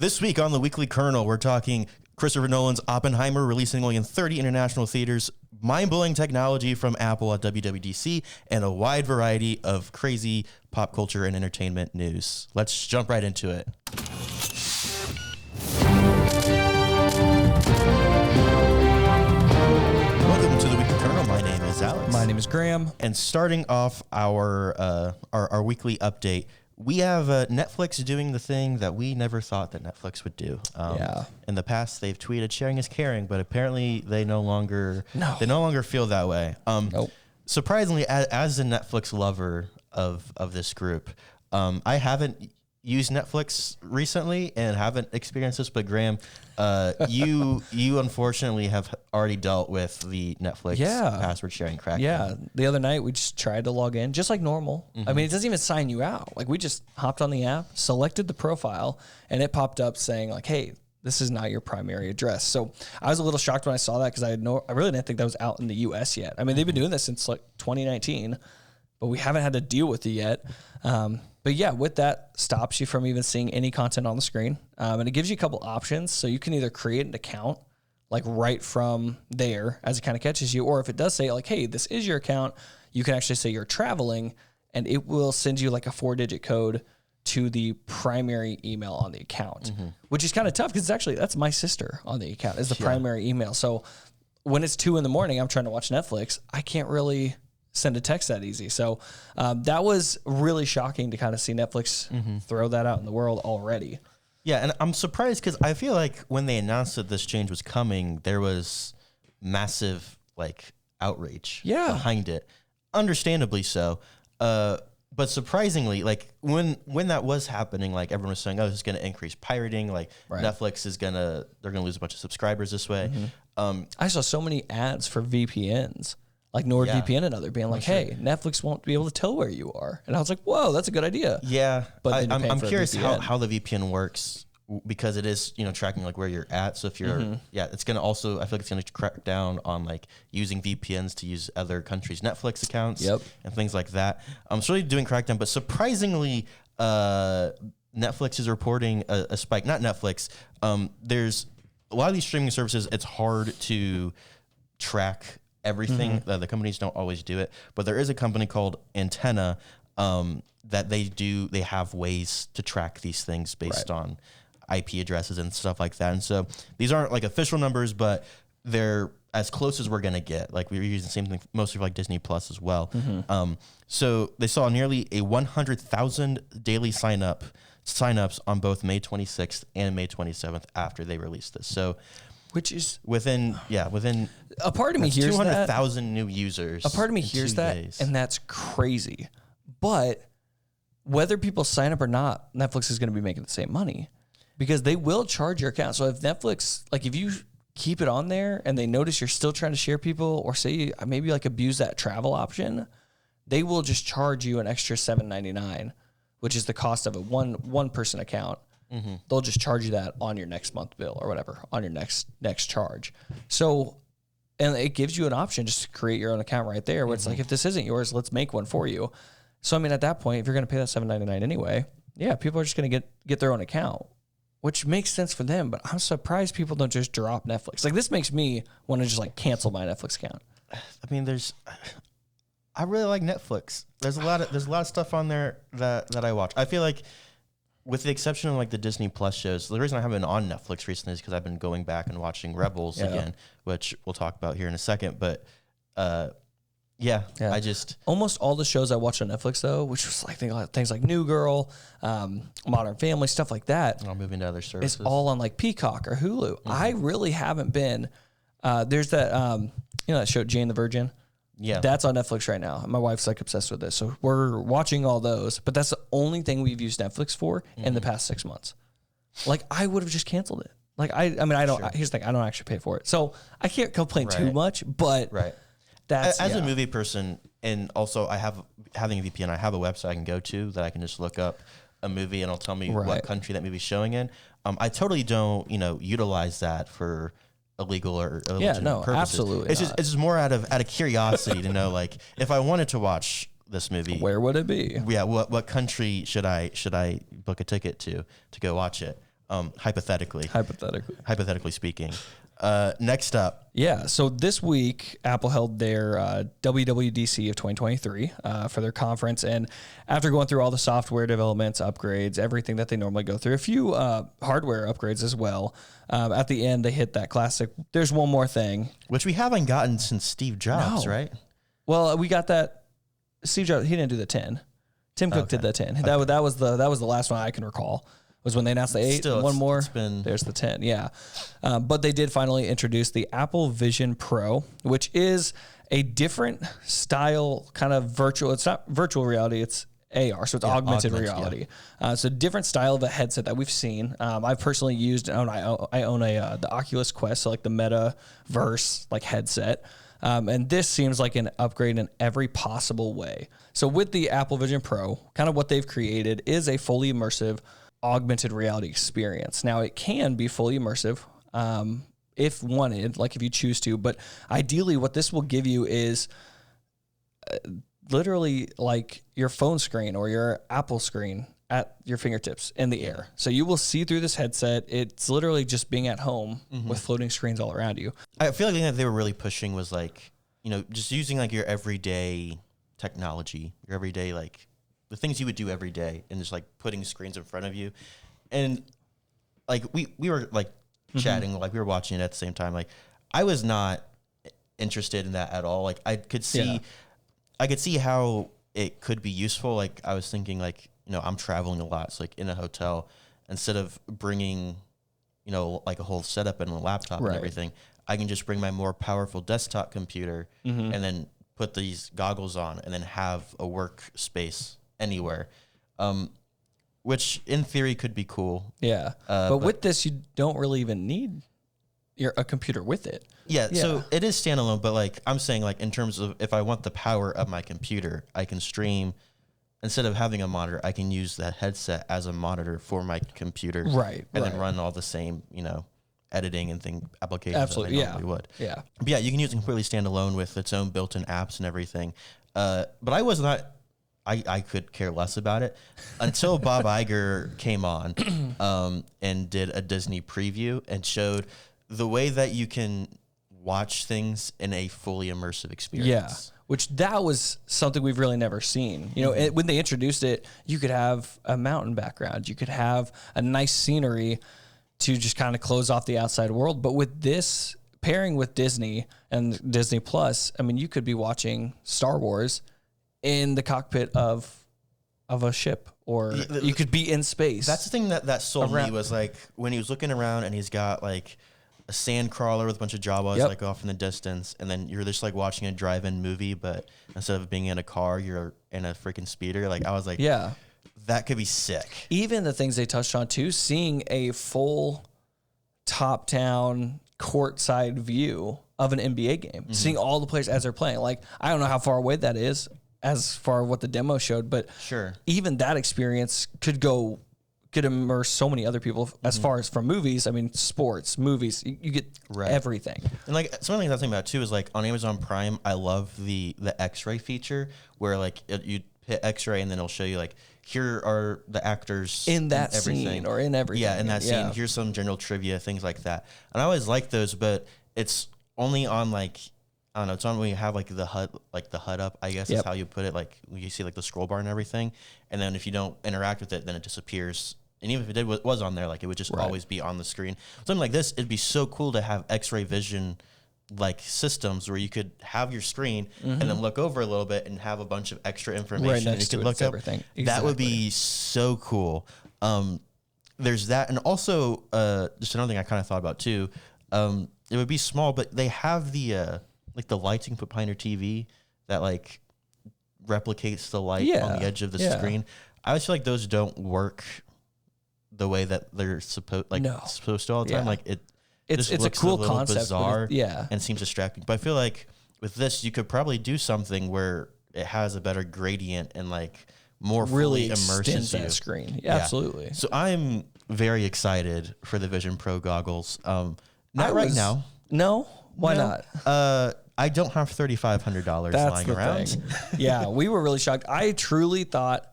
This week on the Weekly Kernel, we're talking Christopher Nolan's Oppenheimer releasing only in 30 international theaters, mind-blowing technology from Apple at WWDC, and a wide variety of crazy pop culture and entertainment news. Let's jump right into it. Welcome to the Weekly Kernel. My name is Alex. My name is Graham. And starting off our weekly update, we have Netflix doing the thing that we never thought that Netflix would do. In the past, they've tweeted "sharing is caring," but apparently they no longer feel that way. Nope. Surprisingly, as a Netflix lover of this group, I haven't used Netflix recently and haven't experienced this. But Graham, you unfortunately have already dealt with the Netflix password sharing crackdown. Yeah, the other night we just tried to log in just like normal. Mm-hmm. I mean, it doesn't even sign you out. Like we just hopped on the app, selected the profile, and it popped up saying like, "Hey, this is not your primary address." So I was a little shocked when I saw that because I really didn't think that was out in the U.S. yet. I mean, they've been doing this since like 2019, but we haven't had to deal with it yet. But yeah, with that, stops you from even seeing any content on the screen. And it gives you a couple options. So you can either create an account, like right from there as it kind of catches you. Or if it does say like, hey, this is your account, you can actually say you're traveling and it will send you like a 4-digit code to the primary email on the account, which is kind of tough because that's my sister on the account is the primary email. So when it's 2 a.m, I'm trying to watch Netflix, I can't really send a text that easy. So that was really shocking to kind of see Netflix throw that out in the world already. Yeah, and I'm surprised because I feel like when they announced that this change was coming, there was massive like outrage behind it. Understandably so. But surprisingly, like when that was happening, like everyone was saying, "Oh, this is going to increase pirating." Like Netflix is they're gonna lose a bunch of subscribers this way. I saw so many ads for VPNs. Like NordVPN and other being like, hey, Netflix won't be able to tell where you are. And I was like, whoa, that's a good idea. Yeah. But I'm curious how the VPN works because it is, tracking like where you're at. So if you're, it's going to also, I feel like it's going to crack down on like using VPNs to use other countries' Netflix accounts and things like that. It's really doing crackdown, but surprisingly, Netflix is reporting a spike. Not Netflix. There's a lot of these streaming services, it's hard to track everything. The companies don't always do it, but there is a company called Antenna that they have ways to track these things based on IP addresses and stuff like that. And so these aren't like official numbers, but they're as close as we're going to get. Like we're using the same thing mostly for like Disney Plus as well. So they saw nearly a 100,000 daily signups on both May 26th and May 27th after they released this. So which is within a part of me hears 200,000 new users. A part of me hears that, and that's crazy. But whether people sign up or not, Netflix is going to be making the same money because they will charge your account. So if Netflix, like if you keep it on there and they notice you're still trying to share people or say maybe like abuse that travel option, they will just charge you an extra $7.99, which is the cost of a one person account. They'll just charge you that on your next month bill or whatever, on your next charge. So, and it gives you an option just to create your own account right there where it's like, if this isn't yours, let's make one for you. So, I mean, at that point, if you're going to pay that $7.99 anyway, people are just going to get their own account, which makes sense for them. But I'm surprised people don't just drop Netflix. Like this makes me want to just like cancel my Netflix account. I mean, I really like Netflix. There's a lot of stuff on there that I watch. I feel like, with the exception of like the Disney Plus shows, the reason I haven't been on Netflix recently is because I've been going back and watching Rebels again, which we'll talk about here in a second. But I just almost all the shows I watch on Netflix though, which was like things like New Girl, Modern Family, stuff like that. I'll move into other services. It's all on like Peacock or Hulu. I really haven't been. There's that that show Jane the Virgin. Yeah, that's on Netflix right now. My wife's like obsessed with this, so we're watching all those. But that's the only thing we've used Netflix for in the past 6 months. Like I would have just canceled it. Like I don't. Here's the thing: I don't actually pay for it, so I can't complain too much. But that's as a movie person, and also having a VPN. I have a website I can go to that I can just look up a movie and it'll tell me what country that movie's showing in. I totally don't utilize that for illegal or illegitimate purposes. Absolutely. It's just more out of curiosity to know, like, if I wanted to watch this movie, where would it be? Yeah, what country should I book a ticket to go watch it? hypothetically speaking. Next up. Yeah. So this week, Apple held their WWDC of 2023 for their conference. And after going through all the software developments, upgrades, everything that they normally go through, a few hardware upgrades as well. At the end, they hit that classic, there's one more thing. Which we haven't gotten since Steve Jobs, right? Well, we got that. Steve Jobs, he didn't do the 10. Tim Cook did the 10. Okay. That was the last one I can recall. Was when they announced the 8. Still, one more. There's the 10. Yeah. But they did finally introduce the Apple Vision Pro, which is a different style kind of virtual. It's not virtual reality. It's AR. So it's augmented reality. Yeah. So different style of a headset that we've seen. I've personally used, I own the Oculus Quest, so like the metaverse like headset. And this seems like an upgrade in every possible way. So with the Apple Vision Pro, kind of what they've created is a fully immersive augmented reality experience. Now it can be fully immersive if wanted, like if you choose to, but ideally what this will give you is literally like your phone screen or your Apple screen at your fingertips in the air. So you will see through this headset. It's literally just being at home with floating screens all around you. I feel like the thing that they were really pushing was like, just using like your everyday technology, your everyday like the things you would do every day, and just like putting screens in front of you. And like we were like chatting, like we were watching it at the same time. Like I was not interested in that at all. Like I could see how it could be useful. Like I was thinking like, I'm traveling a lot. So like in a hotel, instead of bringing, like a whole setup and a laptop and everything, I can just bring my more powerful desktop computer and then put these goggles on and then have a workspace anywhere, which in theory could be cool. Yeah. But with this, you don't really even need a computer with it. Yeah. So it is standalone, but like I'm saying, like in terms of if I want the power of my computer, I can stream. Instead of having a monitor, I can use that headset as a monitor for my computer. Right. And then run all the same, editing and applications Absolutely, that I normally would. Yeah. But yeah, you can use it completely standalone with its own built-in apps and everything. But I was not... I could care less about it until Bob Iger came on and did a Disney preview and showed the way that you can watch things in a fully immersive experience. Yeah, which that was something we've really never seen. When they introduced it, you could have a mountain background. You could have a nice scenery to just kind of close off the outside world. But with this pairing with Disney and Disney Plus, I mean, you could be watching Star Wars in the cockpit of a ship, or you could be in space. That's the thing that sold me was like when he was looking around and he's got like a sand crawler with a bunch of Jawas like off in the distance, and then you're just like watching a drive-in movie, but instead of being in a car, you're in a freaking speeder. Like I was like, that could be sick. Even the things they touched on too, seeing a full top-down courtside view of an NBA game, seeing all the players as they're playing. Like I don't know how far away that is, as far as what the demo showed, but even that experience could immerse so many other people as far as from movies. I mean, sports, movies, you get everything. And like some of the things I think about too is like on Amazon Prime, I love the X-ray feature where like you hit X-ray and then it'll show you like, here are the actors in that scene or in everything. Yeah, in that scene. Here's some general trivia, things like that. And I always like those, but it's only on like, I don't know, it's on when you have like the HUD up, I guess is how you put it. Like you see like the scroll bar and everything. And then if you don't interact with it, then it disappears. And even if it was on there, like it would just always be on the screen. Something like this, it'd be so cool to have X-ray vision like systems where you could have your screen and then look over a little bit and have a bunch of extra information. Right next to it, look up everything. Exactly. That would be so cool. There's that. And also just another thing I kind of thought about too, it would be small, but they have the like the lights you can put behind your TV that like replicates the light on the edge of the screen. I always feel like those don't work the way that they're supposed to all the time. Like it's a cool concept, bizarre, and seems distracting. But I feel like with this, you could probably do something where it has a better gradient and like more really fully immerses that screen. Yeah, absolutely. So I'm very excited for the Vision Pro goggles. Not right now. No. Why not? I don't have $3,500 lying around. Yeah, we were really shocked. I truly thought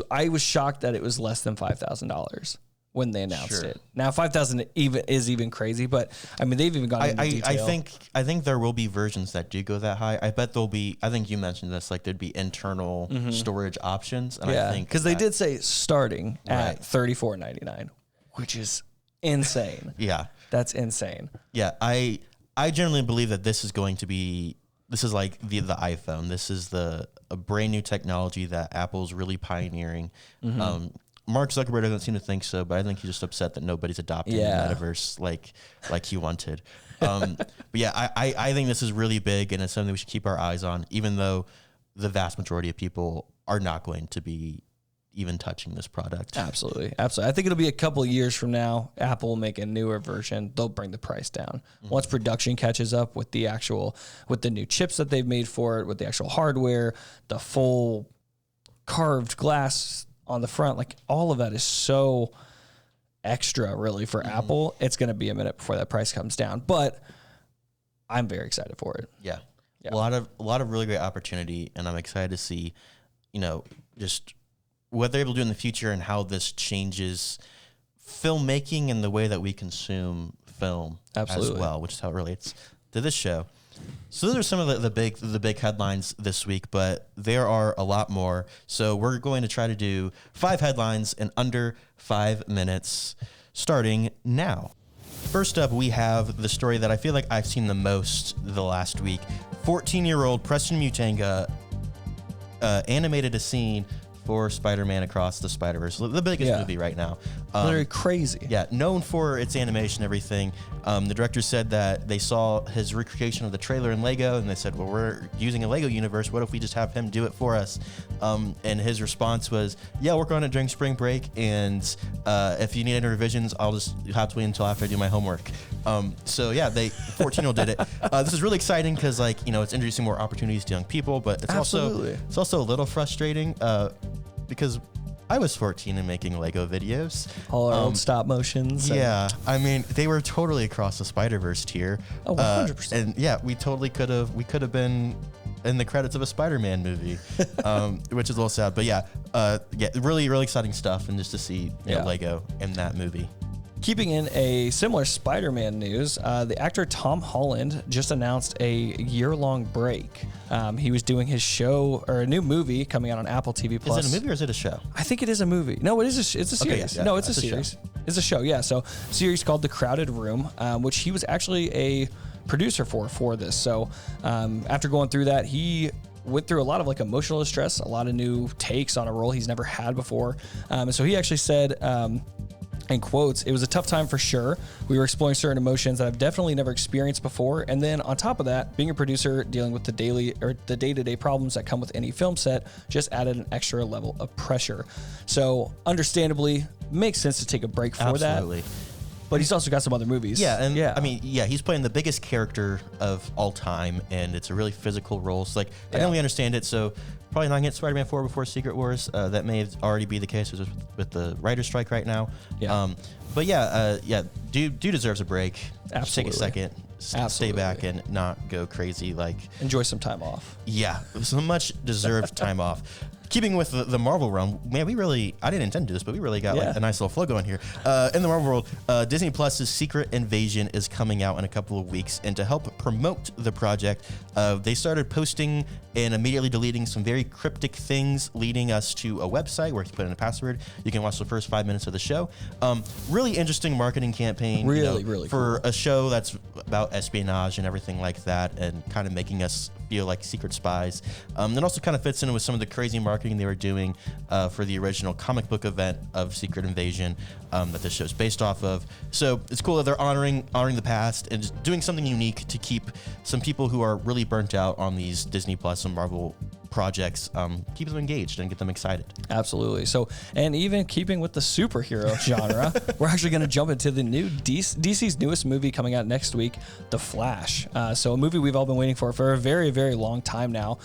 I was shocked that it was less than $5,000 when they announced it. Now 5,000 is even crazy, but I mean they've even gone into detail. I think there will be versions that do go that high. I bet there'll be. I think you mentioned this. Like there'd be internal storage options. And I think because they did say starting at $34.99, which is insane. Yeah, that's insane. Yeah, I generally believe that this is going to be. This is like the iPhone. This is a brand new technology that Apple's really pioneering. Mark Zuckerberg doesn't seem to think so, but I think he's just upset that nobody's adopting the metaverse like he wanted. But yeah, I think this is really big, and it's something we should keep our eyes on, even though the vast majority of people are not going to be even touching this product. Absolutely. I think it'll be a couple of years from now. Apple will make a newer version. They'll bring the price down. Once production catches up with the new chips that they've made for it, with the actual hardware, the full carved glass on the front, like all of that is so extra really for Apple. It's going to be a minute before that price comes down, but I'm very excited for it. Yeah. A lot of really great opportunity, and I'm excited to see, just what they're able to do in the future and how this changes filmmaking and the way that we consume film as well, which is how it relates to this show. So those are some of the big headlines this week, but there are a lot more. So we're going to try to do 5 headlines in under 5 minutes, starting now. First up, we have the story that I feel like I've seen the most the last week. 14-year-old Preston Mutanga animated a scene for Spider-Man Across the Spider-Verse, the biggest movie right now. Very crazy. Yeah, known for its animation and everything. The director said that they saw his recreation of the trailer in Lego, and they said, well, we're using a Lego universe. What if we just have him do it for us? And his response was, yeah, work on it during spring break, and if you need any revisions, I'll just have to wait until after I do my homework. So yeah, 14-year-old did it. This is really exciting because it's introducing more opportunities to young people, but it's also a little frustrating because I was 14 and making Lego videos. All our old stop motions. Yeah, I mean, they were totally across the Spider-Verse tier. Oh, 100%. And yeah, we could have been in the credits of a Spider-Man movie, which is a little sad. But yeah, really, really exciting stuff, and just to see Lego in that movie. Keeping in a similar Spider-Man news, the actor Tom Holland just announced a year-long break. He was doing his show, or a new movie coming out on Apple TV+. Is it a movie or is it a show? I think it is a movie. No, it's a series. Okay, no, it's a series. It's a show, yeah. So, series called The Crowded Room, which he was actually a producer for this. So, after going through that, he went through a lot of emotional distress, a lot of new takes on a role he's never had before. And so he actually said, in quotes, "It was a tough time for sure. We were exploring certain emotions that I've definitely never experienced before. And then on top of that, being a producer, dealing with the day-to-day problems that come with any film set just added an extra level of pressure." So understandably, makes sense to take a break for that. But he's also got some other movies. Yeah, and I mean, he's playing the biggest character of all time, and it's a really physical role. So I think we understand it. So probably not gonna get Spider-Man 4 before Secret Wars. That may already be the case with the writer's strike right now. Yeah. But dude deserves a break. Absolutely. Just take a second, stay back, and not go crazy. Enjoy some time off. Yeah, so much deserved time off. Keeping with the Marvel realm, man, I didn't intend to do this, but we really got a nice little flow going here. In the Marvel world, Disney Plus's Secret Invasion is coming out in a couple of weeks, and to help promote the project, they started posting and immediately deleting some very cryptic things, leading us to a website where you put in a password. You can watch the first 5 minutes of the show. Really interesting marketing campaign. Really for cool. a show that's about espionage and everything like that, and kind of making us feel like secret spies. It also kind of fits in with some of the crazy marketing they were doing for the original comic book event of Secret Invasion that this show's based off of. So it's cool that they're honoring the past and just doing something unique to keep some people who are really burnt out on these Disney Plus and Marvel projects, keep them engaged and get them excited. Absolutely. So, and even keeping with the superhero genre, we're actually going to jump into the new DC's newest movie coming out next week, The Flash. So a movie we've all been waiting for a very, very long time now.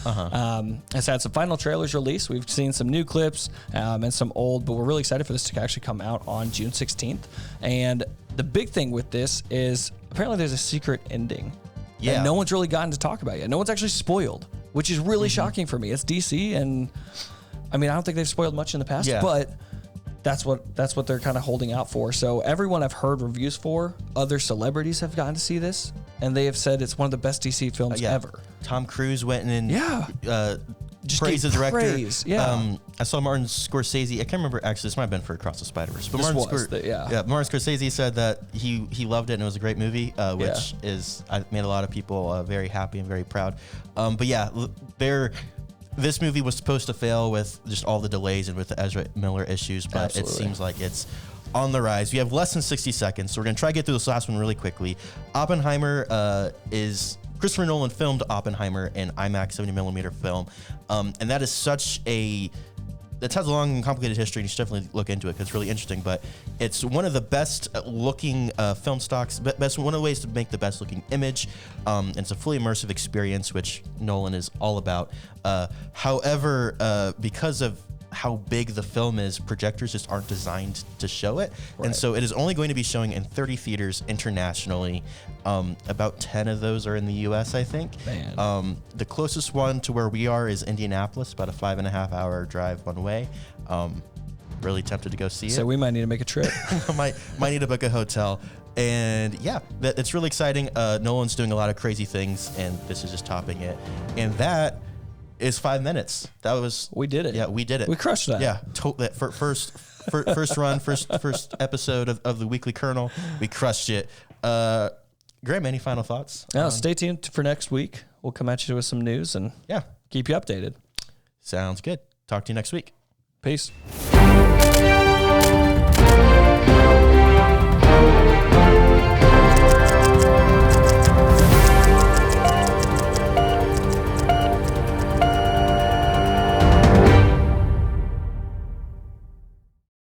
Has had some final trailers released. We've seen some new clips and some old, but we're really excited for this to actually come out on June 16th. And the big thing with this is apparently there's a secret ending. Yeah. And no one's really gotten to talk about it yet. No one's actually spoiled, which is really shocking for me. It's DC, and I mean, I don't think they've spoiled much in the past, but that's what they're kind of holding out for. So everyone I've heard reviews for, other celebrities have gotten to see this, and they have said it's one of the best DC films ever. Tom Cruise went in and just praise the director. Praise. Yeah. I saw Martin Scorsese. I can't remember, actually, this might have been for Across the Spider-Verse. But Martin Scorsese said that he loved it and it was a great movie, which made a lot of people very happy and very proud. But yeah, this movie was supposed to fail with just all the delays and with the Ezra Miller issues, but it seems like it's on the rise. We have less than 60 seconds, so we're going to try to get through this last one really quickly. Oppenheimer Christopher Nolan filmed Oppenheimer in IMAX 70mm film, and that is that has a long and complicated history, and you should definitely look into it because it's really interesting. But it's one of the best looking film stocks, one of the ways to make the best looking image. It's a fully immersive experience, which Nolan is all about. However, because of how big the film is, projectors just aren't designed to show it. Right. And so it is only going to be showing in 30 theaters internationally. About 10 of those are in the US, I think. Man. The closest one to where we are is Indianapolis, about a 5.5 hour drive one way. Really tempted to go see it. So we might need to make a trip. might need to book a hotel. And yeah, it's really exciting. Nolan's doing a lot of crazy things, and this is just topping it. And that is 5 minutes. We did it. Yeah, we did it. We crushed that. Yeah, first episode of the Weekly Kernel. We crushed it. Graham, any final thoughts? No, stay tuned for next week. We'll come at you with some news and keep you updated. Sounds good. Talk to you next week. Peace.